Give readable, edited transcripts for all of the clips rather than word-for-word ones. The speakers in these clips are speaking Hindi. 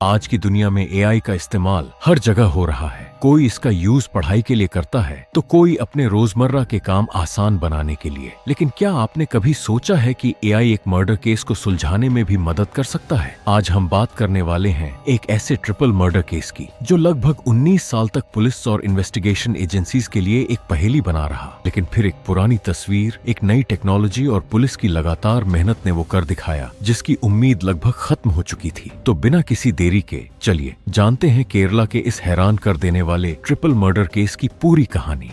आज की दुनिया में एआई का इस्तेमाल हर जगह हो रहा है। कोई इसका यूज पढ़ाई के लिए करता है तो कोई अपने रोजमर्रा के काम आसान बनाने के लिए। लेकिन क्या आपने कभी सोचा है कि एआई एक मर्डर केस को सुलझाने में भी मदद कर सकता है? आज हम बात करने वाले हैं एक ऐसे ट्रिपल मर्डर केस की जो लगभग 19 साल तक पुलिस और इन्वेस्टिगेशन एजेंसीज के लिए एक पहेली बना रहा। लेकिन फिर एक पुरानी तस्वीर, एक नई टेक्नोलॉजी और पुलिस की लगातार मेहनत ने वो कर दिखाया जिसकी उम्मीद लगभग खत्म हो चुकी थी। तो बिना किसी देरी के चलिए जानते हैं केरला के इस हैरान कर देने वाले ट्रिपल मर्डर केस की पूरी कहानी।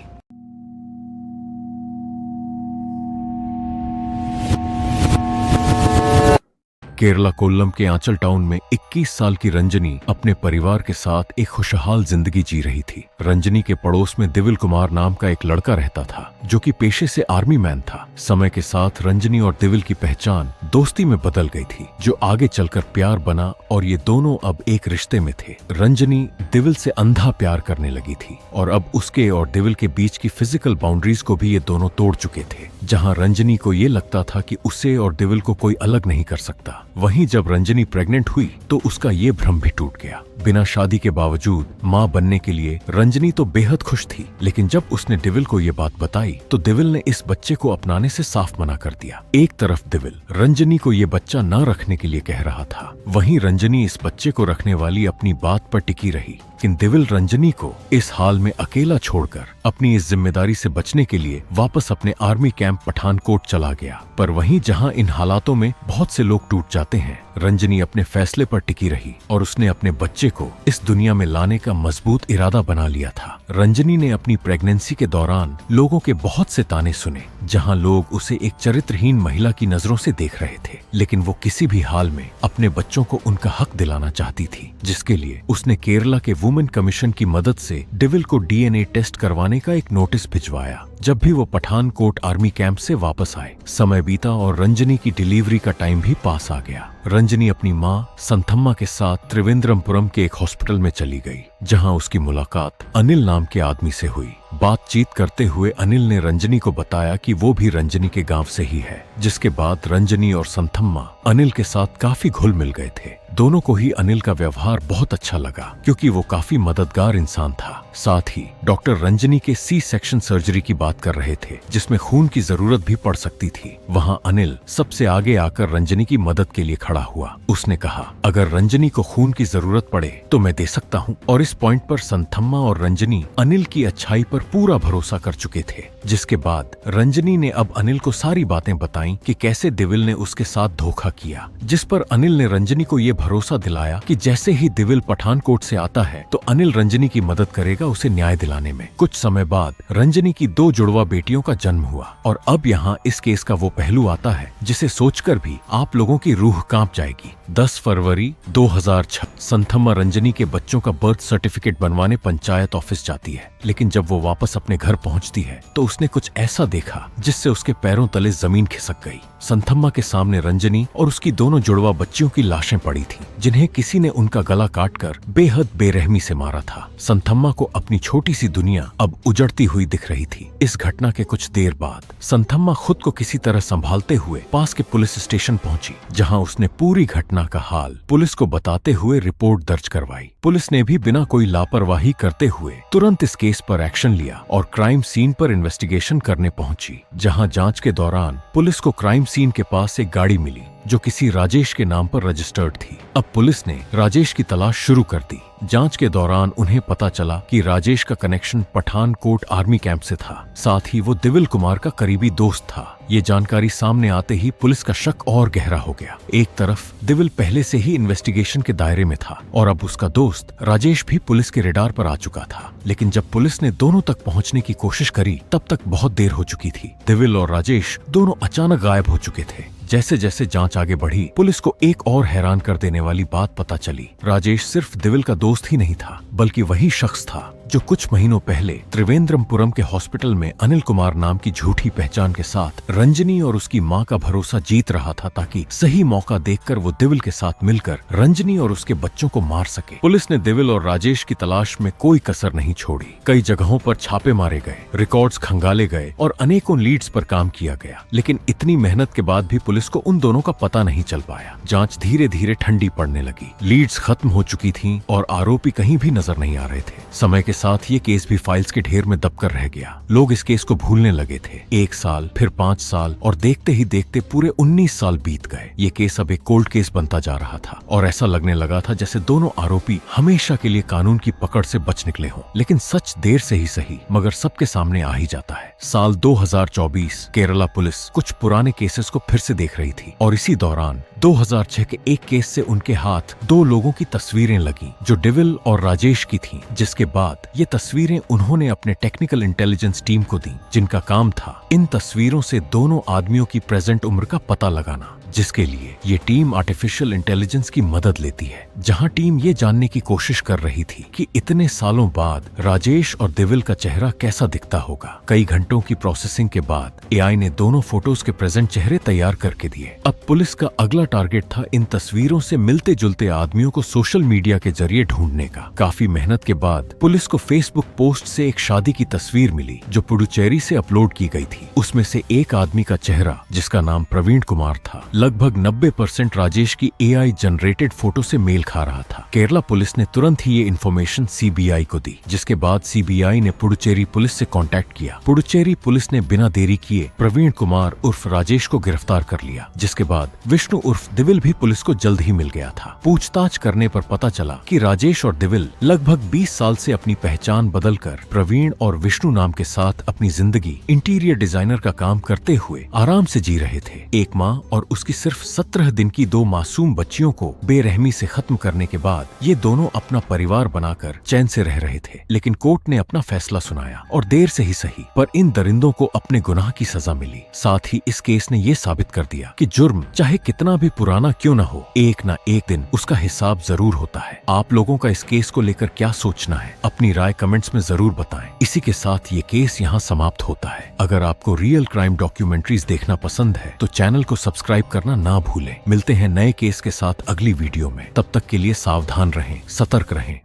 केरला कोल्लम के आंचल टाउन में 21 साल की रंजनी अपने परिवार के साथ एक खुशहाल जिंदगी जी रही थी। रंजनी के पड़ोस में दिविल कुमार नाम का एक लड़का रहता था जो कि पेशे से आर्मी मैन था। समय के साथ रंजनी और दिविल की पहचान दोस्ती में बदल गई थी जो आगे चलकर प्यार बना और ये दोनों अब एक रिश्ते में थे। रंजनी दिविल से अंधा प्यार करने लगी थी और अब उसके और दिविल के बीच की फिजिकल बाउंड्रीज को भी ये दोनों तोड़ चुके थे। जहां रंजनी को ये लगता था कि उसे और दिविल को कोई अलग नहीं कर सकता, वहीं जब रंजनी प्रेग्नेंट हुई तो उसका ये भ्रम भी टूट गया। बिना शादी के बावजूद मां बनने के लिए रंजनी तो बेहद खुश थी, लेकिन जब उसने दिविल को ये बात बताई तो दिविल ने इस बच्चे को अपनाने से साफ मना कर दिया। एक तरफ दिविल रंजनी को ये बच्चा न रखने के लिए कह रहा था, वहीं रंजनी इस बच्चे को रखने वाली अपनी बात पर टिकी रही। लेकिन दिविल रंजनी को इस हाल में अकेला छोड़कर अपनी इस जिम्मेदारी से बचने के लिए वापस अपने आर्मी कैंप पठानकोट चला गया। पर वहीं जहां इन हालातों में बहुत से लोग टूट जाते हैं, रंजनी अपने फैसले पर टिकी रही और उसने अपने बच्चे को इस दुनिया में लाने का मजबूत इरादा बना लिया था। रंजनी ने अपनी प्रेगनेंसी के दौरान लोगों के बहुत से ताने सुने, जहां लोग उसे एक चरित्रहीन महिला की नजरों से देख रहे थे, लेकिन वो किसी भी हाल में अपने बच्चों को उनका हक दिलाना चाहती थी, जिसके लिए उसने केरला के वुमेन कमीशन की मदद से दिविल को डीएनए टेस्ट करवाने का एक नोटिस भिजवाया। जब भी वो पठानकोट आर्मी कैंप से वापस आए, समय बीता और रंजनी की डिलीवरी का टाइम भी पास आ गया। रंजनी अपनी मां संथम्मा के साथ त्रिवेंद्रमपुरम के एक हॉस्पिटल में चली गई, जहां उसकी मुलाकात अनिल नाम के आदमी से हुई। बातचीत करते हुए अनिल ने रंजनी को बताया कि वो भी रंजनी के गांव से ही है, जिसके बाद रंजनी और संथम्मा अनिल के साथ काफी घुल मिल गए थे। दोनों को ही अनिल का व्यवहार बहुत अच्छा लगा क्योंकि वो काफी मददगार इंसान था। साथ ही डॉक्टर रंजनी के सी सेक्शन सर्जरी की बात कर रहे थे, जिसमें खून की जरूरत भी पड़ सकती थी। वहां अनिल सबसे आगे आकर रंजनी की मदद के लिए खड़ा हुआ। उसने कहा, अगर रंजनी को खून की जरूरत पड़े तो मैं दे सकता हूँ। और इस पॉइंट पर संथम्मा और रंजनी अनिल की अच्छाई पर पूरा भरोसा कर चुके थे। जिसके बाद रंजनी ने अब अनिल को सारी बातें बताई कि कैसे दिविल ने उसके साथ धोखा किया, जिस पर अनिल ने रंजनी को ये भरोसा दिलाया कि जैसे ही दिविल पठानकोट से आता है तो अनिल रंजनी की मदद करेगा उसे न्याय दिलाने में। कुछ समय बाद रंजनी की 2 जुड़वा बेटियों का जन्म हुआ और अब यहाँ इस केस का वो पहलू आता है जिसे सोचकर भी आप लोगों की रूह कांप जाएगी। 10 फरवरी 2006 संथम्मा रंजनी के बच्चों का बर्थ सर्टिफिकेट बनवाने पंचायत ऑफिस जाती है, लेकिन जब वो वापस अपने घर पहुंचती है तो उसने कुछ ऐसा देखा जिससे उसके पैरों तले जमीन खिसक गई। संथम्मा के सामने रंजनी और उसकी दोनों जुड़वा बच्चियों की लाशें पड़ी थी, जिन्हें किसी ने उनका गला काटकर बेहद बेरहमी से मारा था। संथम्मा को अपनी छोटी सी दुनिया अब उजड़ती हुई दिख रही थी। इस घटना के कुछ देर बाद संथम्मा खुद को किसी तरह संभालते हुए पास के पुलिस स्टेशन पहुंची, जहां उसने पूरी घटना का हाल पुलिस को बताते हुए रिपोर्ट दर्ज करवाई। पुलिस ने भी बिना कोई लापरवाही करते हुए तुरंत इस केस पर एक्शन लिया और क्राइम सीन पर इन्वेस्टिगेशन करने पहुंची, जहां जांच के दौरान पुलिस को क्राइम सीन के पास एक गाड़ी मिली जो किसी राजेश के नाम पर रजिस्टर्ड थी। अब पुलिस ने राजेश की तलाश शुरू कर दी। जांच के दौरान उन्हें पता चला कि राजेश का कनेक्शन पठानकोट आर्मी कैंप से था, साथ ही वो दिविल कुमार का करीबी दोस्त था। ये जानकारी सामने आते ही पुलिस का शक और गहरा हो गया। एक तरफ दिविल पहले से ही इन्वेस्टिगेशन के दायरे में था और अब उसका दोस्त राजेश भी पुलिस के रेडार पर आ चुका था, लेकिन जब पुलिस ने दोनों तक पहुंचने की कोशिश करी तब तक बहुत देर हो चुकी थी। दिविल और राजेश दोनों अचानक गायब हो चुके थे। जैसे जैसे जांच आगे बढ़ी, पुलिस को एक और हैरान कर देने वाली बात पता चली। राजेश सिर्फ दिविल का दोस्त ही नहीं था, बल्कि वही शख्स था जो कुछ महीनों पहले त्रिवेंद्रमपुरम के हॉस्पिटल में अनिल कुमार नाम की झूठी पहचान के साथ रंजनी और उसकी मां का भरोसा जीत रहा था ताकि सही मौका देखकर वो दिविल के साथ मिलकर रंजनी और उसके बच्चों को मार सके। पुलिस ने दिविल और राजेश की तलाश में कोई कसर नहीं छोड़ी। कई जगहों पर छापे मारे गए, रिकॉर्ड्स खंगाले गए और अनेकों लीड्स पर काम किया गया, लेकिन इतनी मेहनत के बाद भी पुलिस को उन दोनों का पता नहीं चल पाया। जांच धीरे धीरे ठंडी पड़ने लगी, लीड्स खत्म हो चुकी थीं और आरोपी कहीं भी नजर नहीं आ रहे थे। समय के साथ ये केस भी फाइल्स के ढेर में दबकर रह गया। लोग इस केस को भूलने लगे थे। 1 साल, फिर 5 साल और देखते ही देखते पूरे 19 साल बीत गए। ये केस अब एक कोल्ड केस बनता जा रहा था और ऐसा लगने लगा था जैसे दोनों आरोपी हमेशा के लिए कानून की पकड़ से बच निकले हों। लेकिन सच देर से ही सही मगर सबके सामने आ ही जाता है। साल 2024 केरला पुलिस कुछ पुराने केसेस को फिर से देख रही थी और इसी दौरान 2006 के एक केस से उनके हाथ 2 लोगों की तस्वीरें लगी जो दिविल और राजेश की थीं, जिसके बाद ये तस्वीरें उन्होंने अपने टेक्निकल इंटेलिजेंस टीम को दी, जिनका काम था इन तस्वीरों से दोनों आदमियों की प्रेजेंट उम्र का पता लगाना, जिसके लिए ये टीम आर्टिफिशियल इंटेलिजेंस की मदद लेती है। जहां टीम ये जानने की कोशिश कर रही थी कि इतने सालों बाद राजेश और दिविल का चेहरा कैसा दिखता होगा। कई घंटों की प्रोसेसिंग के बाद एआई ने दोनों फोटोज के प्रेजेंट चेहरे तैयार करके दिए। अब पुलिस का अगला टारगेट था इन तस्वीरों से मिलते जुलते आदमियों को सोशल मीडिया के जरिए ढूंढने का। काफी मेहनत के बाद पुलिस को फेसबुक पोस्ट से एक शादी की तस्वीर मिली जो पुडुचेरी से अपलोड की गई थी। उसमें से एक आदमी का चेहरा, जिसका नाम प्रवीण कुमार था, लगभग 90% राजेश की एआई जनरेटेड फोटो से मेल खा रहा था। केरला पुलिस ने तुरंत ही ये इन्फॉर्मेशन सीबीआई को दी, जिसके बाद सीबीआई ने पुडुचेरी पुलिस से कांटेक्ट किया। पुडुचेरी पुलिस ने बिना देरी किए प्रवीण कुमार उर्फ राजेश को गिरफ्तार कर लिया, जिसके बाद विष्णु उर्फ दिविल भी पुलिस को जल्द ही मिल गया था। पूछताछ करने पर पता चला कि राजेश और दिविल लगभग 20 साल से अपनी पहचान बदलकर प्रवीण और विष्णु नाम के साथ अपनी जिंदगी इंटीरियर डिजाइनर का काम करते हुए आराम से जी रहे थे। एक माँ और उसकी सिर्फ 17 दिन की 2 मासूम बच्चियों को बेरहमी से खत्म करने के बाद ये दोनों अपना परिवार बनाकर चैन से रह रहे थे। लेकिन कोर्ट ने अपना फैसला सुनाया और देर से ही सही पर इन दरिंदों को अपने गुनाह की सजा मिली। साथ ही इस केस ने ये साबित कर दिया कि जुर्म चाहे कितना भी पुराना क्यों न हो, एक न एक दिन उसका हिसाब जरूर होता है। आप लोगों का इस केस को लेकर क्या सोचना है, अपनी राय कमेंट्स में जरूर बताएं। इसी के साथ ये केस यहाँ समाप्त होता है। अगर आपको रियल क्राइम डॉक्यूमेंट्रीज देखना पसंद है तो चैनल को सब्सक्राइब करना ना भूलें। मिलते हैं नए केस के साथ अगली वीडियो में। तब तक के लिए सावधान रहें, सतर्क रहें।